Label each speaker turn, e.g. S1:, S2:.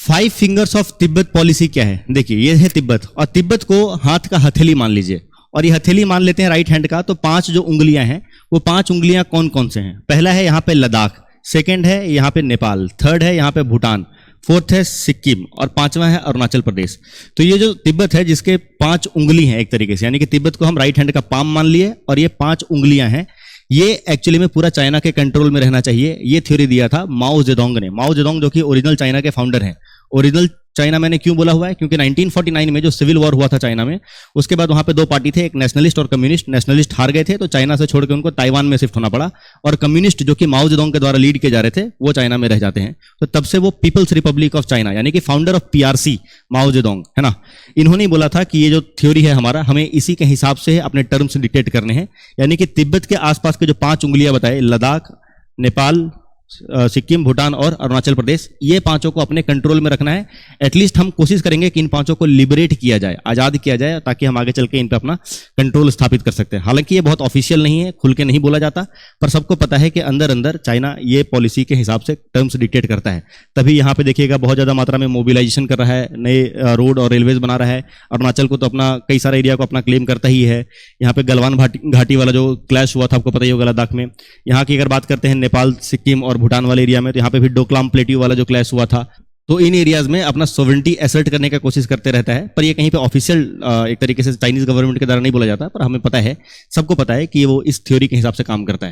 S1: Five fingers of Tibet policy क्या है? देखिए, ये है तिब्बत, और तिब्बत को हाथ का हथेली मान लीजिए, और ये हथेली मान लेते हैं राइट हैंड का। तो 5 जो उंगलियां हैं, वो 5 उंगलियां कौन कौन से हैं? पहला है यहाँ पे लद्दाख, सेकंड है यहाँ पे नेपाल, थर्ड है यहाँ पे भूटान, फोर्थ है सिक्किम, और 5वां है अरुणाचल प्रदेश। तो ये जो तिब्बत है, जिसके 5 उंगली हैं एक तरीके से, यानी कि तिब्बत को हम राइट हैंड का पाम मान लिए, और ये 5 उंगलियां हैं, ये एक्चुअली में पूरा चाइना के कंट्रोल में रहना चाहिए। ये थ्योरी दिया था माओ जेडोंग ने। माओ जेडोंग जो कि ओरिजिनल चाइना के फाउंडर हैं। ओरिजिनल चाइना मैंने क्यों बोला हुआ है? क्योंकि 1949 में जो सिविल वॉर हुआ था चाइना में, उसके बाद वहां पे 2 पार्टी थे, एक नेशनलिस्ट और कम्युनिस्ट। नेशनलिस्ट हार गए थे, तो चाइना से छोड़ के उनको ताइवान में शिफ्ट होना पड़ा, और कम्युनिस्ट जो कि माओ जेडोंग के द्वारा लीड किए जा रहे थे, वो चाइना में रह जाते हैं। तो तब से वो पीपल्स रिपब्लिक ऑफ चाइना, यानी कि founder of PRC Mao Zedong, है ना, इन्होंने बोला था कि ये जो थ्योरी है हमारा, हमें इसी के हिसाब से अपने टर्म्स डिक्टेट करने हैं। यानी कि तिब्बत के आसपास के जो 5 उंगलियां बताए, लद्दाख, नेपाल, सिक्किम, भूटान और अरुणाचल प्रदेश, ये 5 को अपने कंट्रोल में रखना है। एटलीस्ट हम कोशिश करेंगे कि इन 5 को लिबरेट किया जाए, आज़ाद किया जाए, ताकि हम आगे चल के इन पर अपना कंट्रोल स्थापित कर सकते हैं। हालांकि ये बहुत ऑफिशियल नहीं है, खुल के नहीं बोला जाता, पर सबको पता है कि अंदर अंदर चाइना ये पॉलिसी के हिसाब से टर्म्स डिक्टेट करता है। तभी यहाँ पे देखिएगा बहुत ज़्यादा मात्रा में मोबिलाइजेशन कर रहा है, नए रोड और रेलवेज बना रहा है। अरुणाचल को तो अपना कई सारे एरिया को अपना क्लेम करता ही है। यहाँ पे गलवान घाटी वाला जो क्लैश हुआ था, आपको पता ही होगा, लद्दाख में। यहाँ की अगर बात करते हैं नेपाल, सिक्किम और भूटान वाले एरिया में, तो यहाँ पे भी डोकलाम प्लेट्यू वाला जो क्लैश हुआ था। तो इन एरियाज में अपना सोवरेनिटी असर्ट करने का कोशिश करते रहता है, पर ये कहीं पे ऑफिशियल एक तरीके से चाइनीज गवर्नमेंट के द्वारा नहीं बोला जाता, पर हमें पता है, सबको पता है कि वो इस थ्योरी के हिसाब से काम करता है।